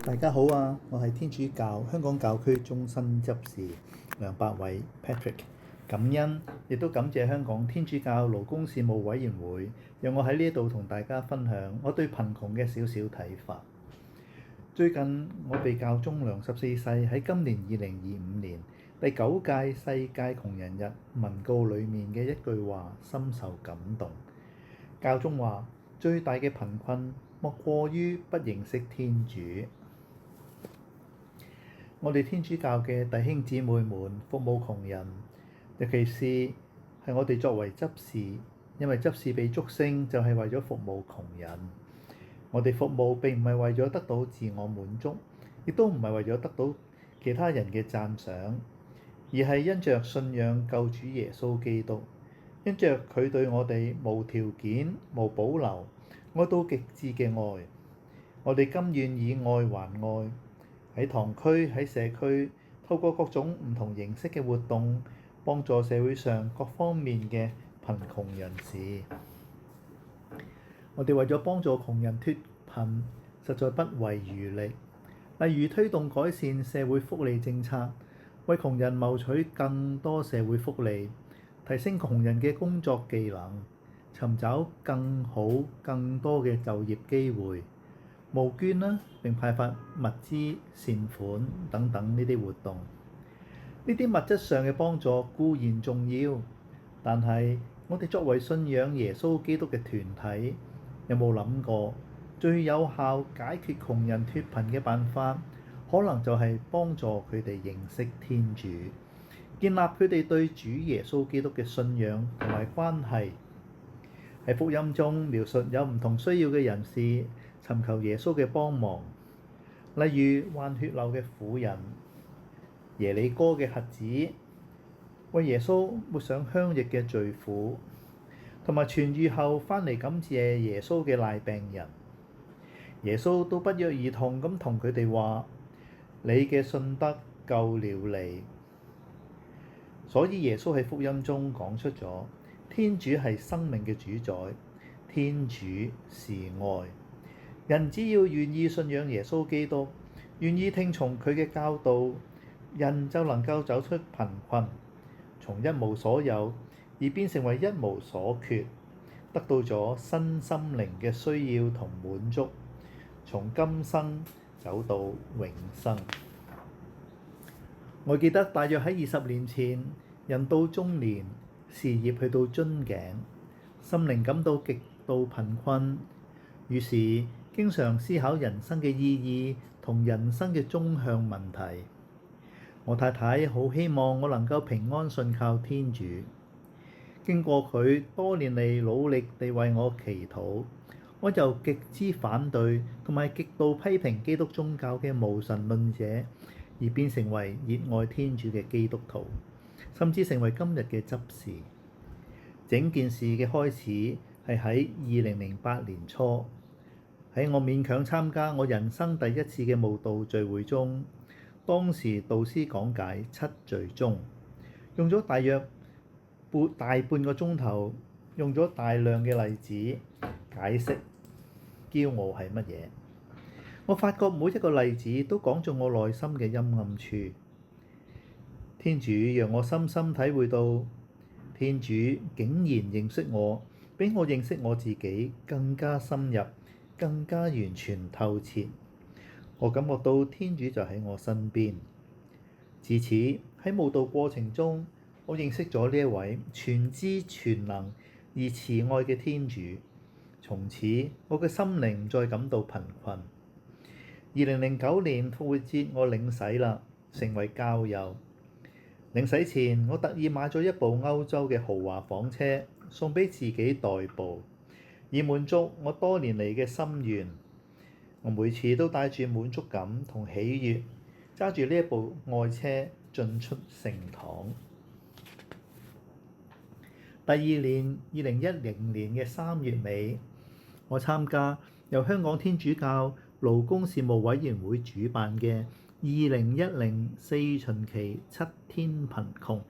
大家好啊！我係天主教香港教區終身執事梁百偉 Patrick。感恩亦都感謝香港天主教勞工事務委員會，讓我喺呢度同大家分享我對貧窮嘅少少睇法。最近我被教宗良14世喺今年2025年第9屆世界窮人日文告裡面嘅一句話深受感動。教宗話：最大嘅貧困莫過於不認識天主。我哋天主教嘅弟兄姊妹們服務窮人，尤其是係我哋作為執事，因為執事被祝聖就係為咗服務窮人。我哋服務並唔係為咗得到自我滿足，亦都唔係為咗得到其他人嘅讚賞，而係因着信仰救主耶穌基督，因着佢對我哋無條件、無保留、愛到極致嘅愛，我哋甘願以愛還愛。喺堂區、喺社區，透過各種唔同形式嘅活動，幫助社會上各方面嘅貧窮人士。我哋為咗幫助窮人脫貧，實在不遺餘力。例如推動改善社會福利政策，為窮人謀取更多社會福利，提升窮人嘅工作技能，尋找更好、更多嘅就業機會。募捐啦，並派發物資、善款等等呢啲活動。呢啲物質上嘅幫助固然重要，但係我哋作為信仰耶穌基督嘅團體，有冇諗過最有效解決窮人脫貧嘅辦法，可能就係幫助佢哋認識天主，建立佢哋對主耶穌基督嘅信仰同埋關係。喺福音中描述有唔同需要嘅人士尋求耶穌嘅幫忙，例如患血漏嘅婦人、耶利哥嘅瞎子、為耶穌抹上香液嘅罪婦，同埋痊癒後返嚟感謝耶穌嘅癩病人。耶穌都不約而同咁同佢哋話：你嘅信德救了你。所以耶穌喺福音中講出咗，天主係生命嘅主宰，天主是愛。人只要願意信仰耶穌基督，願意聽從佢嘅教導，人就能夠走出貧困，從一無所有而變成為一無所缺，得到咗身心靈嘅需要同滿足，從今生走到永生。我記得大約喺20年前，人到中年，事業去到樽頸，心靈感到極度貧困，於是經常思考人生嘅意義同人生嘅終向問題。我太太好希望我能夠平安信靠天主。經過佢多年嚟努力地為我祈禱，我就極之反對同埋極度批評基督宗教嘅無神論者，而變成為熱愛天主嘅基督徒，甚至成為今日嘅執事。整件事嘅開始係喺2008年初。喺我勉強參加我人生第一次嘅慕道聚會中，當時導師講解七罪宗，用咗大約大半個鐘頭，用咗大量嘅例子解釋驕傲係乜嘢。我發覺每一個例子都講中我內心嘅陰暗處。天主讓我深深體會到，天主竟然認識我，比我認識我自己更加深入，更加完全透徹。我感覺到天主就喺我身邊。自此喺慕道過程中，我認識咗呢一位全知全能而慈愛嘅天主。從此我嘅心靈唔再感到貧困。2009年復活節我領洗啦，成為教友。領洗前我特意買咗一部歐洲嘅豪華房車送俾自己代步，以滿足我多年嚟嘅心願。我每次都帶住滿足感同喜悅，揸住呢一部愛車進出聖堂。第二年2010年嘅3月尾，我參加由香港天主教勞工事務委員會主辦嘅2010四旬期7天貧窮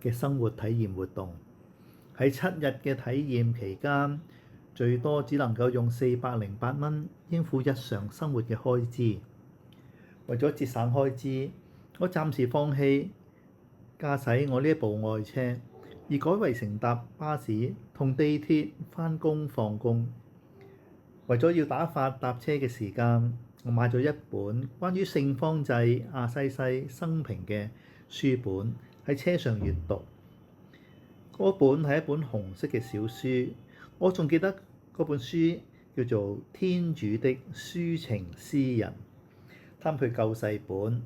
嘅生活體驗活動。喺7日嘅體驗期間，最多只能夠用408蚊應付日常生活嘅開支。為咗節省開支，我暫時放棄駕駛我呢一部愛車，而改為乘搭巴士同地鐵返工放工。為咗要打發搭車嘅時間，我買咗一本關於聖方濟亞西西生平嘅書本喺車上閱讀。嗰本係一本紅色嘅小書，我仲記得嗰本書叫做《天主的抒情詩人》，貪佢夠細本。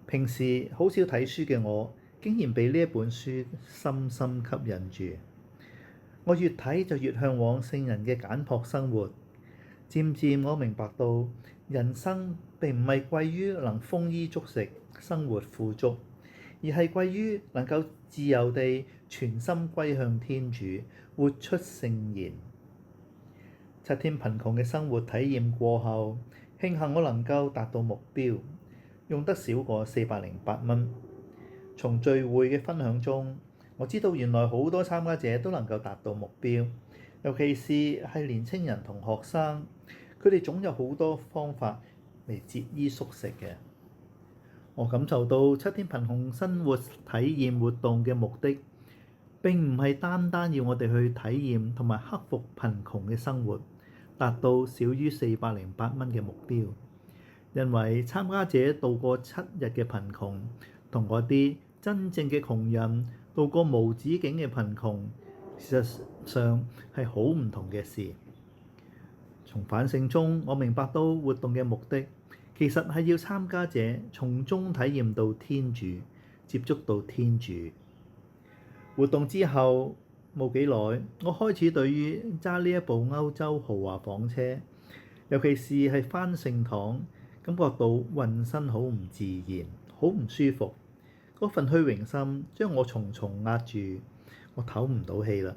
平時好少睇書嘅我，竟然被呢一本書深深吸引住。我越睇就越向往聖人嘅簡樸生活。漸漸我明白到，人生並唔係貴於能豐衣足食、生活富足，而係貴於能夠自由地全心歸向天主，活出聖言。7天貧窮嘅生活體驗過後，慶幸我能夠達到目標，用得少過408蚊。從聚會嘅分享中，我知道原來好多參加者都能夠達到目標，尤其是係年青人同學生，佢哋總有好多方法嚟節衣縮食嘅。我感受到7天貧窮生活體驗活動嘅目的，並唔係單單要我哋去體驗同埋克服貧窮嘅生活，達到少於408蚊嘅目標。因為參加者度過7日嘅貧窮，同嗰啲真正嘅窮人度過無止境嘅貧窮，事實上係好唔同嘅事。從反省中，我明白到活動嘅目的其實係要參加者從中體驗到天主，接觸到天主。活動之後冇幾耐，我開始對於揸呢一部歐洲豪華房車，尤其是係返聖堂，感覺到渾身好唔自然，好唔舒服。嗰份虛榮心將我重重壓住，我唞唔到氣啦。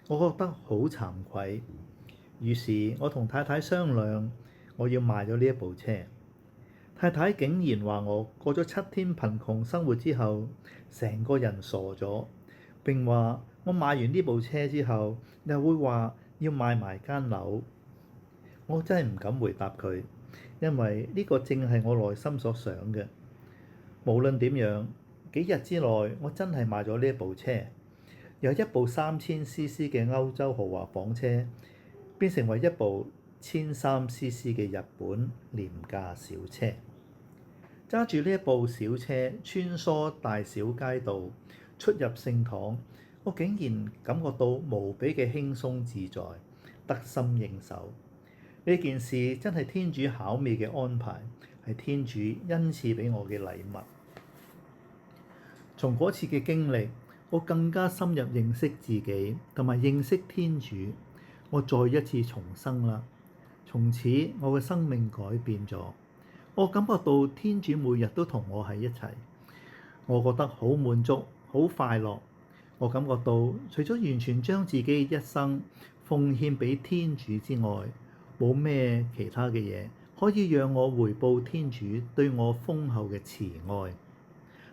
我覺得好慚愧，於是我同太太商量，我要賣咗呢一部車。太太竟然話我過咗7天貧窮生活之後，成個人傻咗，並話我買完呢部車之後，又會話要賣埋間樓。我真係唔敢回答佢，因為呢個正係我內心所想嘅。無論點樣，幾日之內我真係買咗呢一部車，由一部3000cc 嘅歐洲豪華房車變成為一部1300cc 嘅日本廉價小車。揸住呢一部小車穿梭大小街道，出入聖堂，我竟然感覺到無比嘅輕鬆自在，得心應手。呢件事真係天主巧妙嘅安排，係天主恩賜俾我嘅禮物。從嗰次嘅經歷，我更加深入認識自己，同埋認識天主。我再一次重生啦，從此我嘅生命改變咗。我感覺到天主每日都同我喺一齊，我覺得好滿足、好快樂。我感覺到除咗完全將自己一生奉獻俾天主之外，冇咩其他嘅嘢可以讓我回報天主對我豐厚嘅慈愛。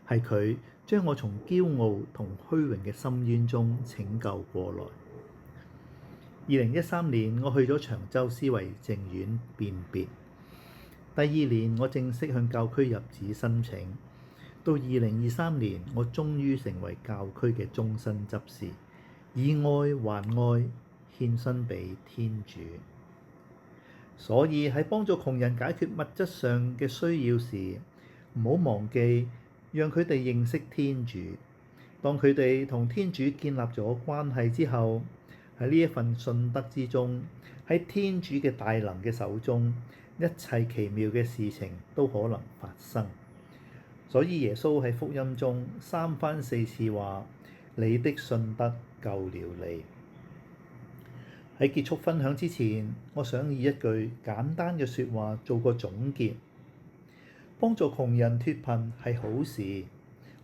係佢將我從驕傲同虛榮嘅深淵中拯救過來。2013年，我去咗長洲思維靜院辨別。第2年，我正式向教區入旨申請。到2023年，我終於成為教區嘅終身執事，以愛還愛，獻身俾天主。所以喺幫助窮人解決物質上嘅需要時，唔好忘記讓佢哋認識天主。當佢哋同天主建立咗關係之後，喺呢一份信德之中，喺天主嘅大能嘅手中，一切奇妙嘅事情都可能發生。所以耶穌喺福音中3番4次話：你的信德救了你。喺結束分享之前，我想以一句簡單嘅說話做個總結。幫助窮人脫貧係好事，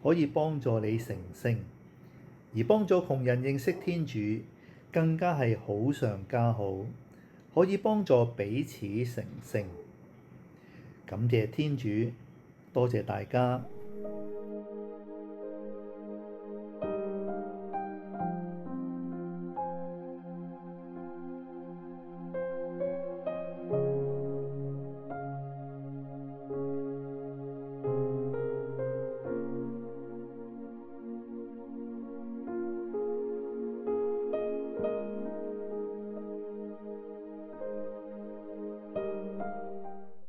可以幫助你成聖；而幫助窮人認識天主，更加係好上加好，可以幫助彼此成聖。感謝天主，多謝大家。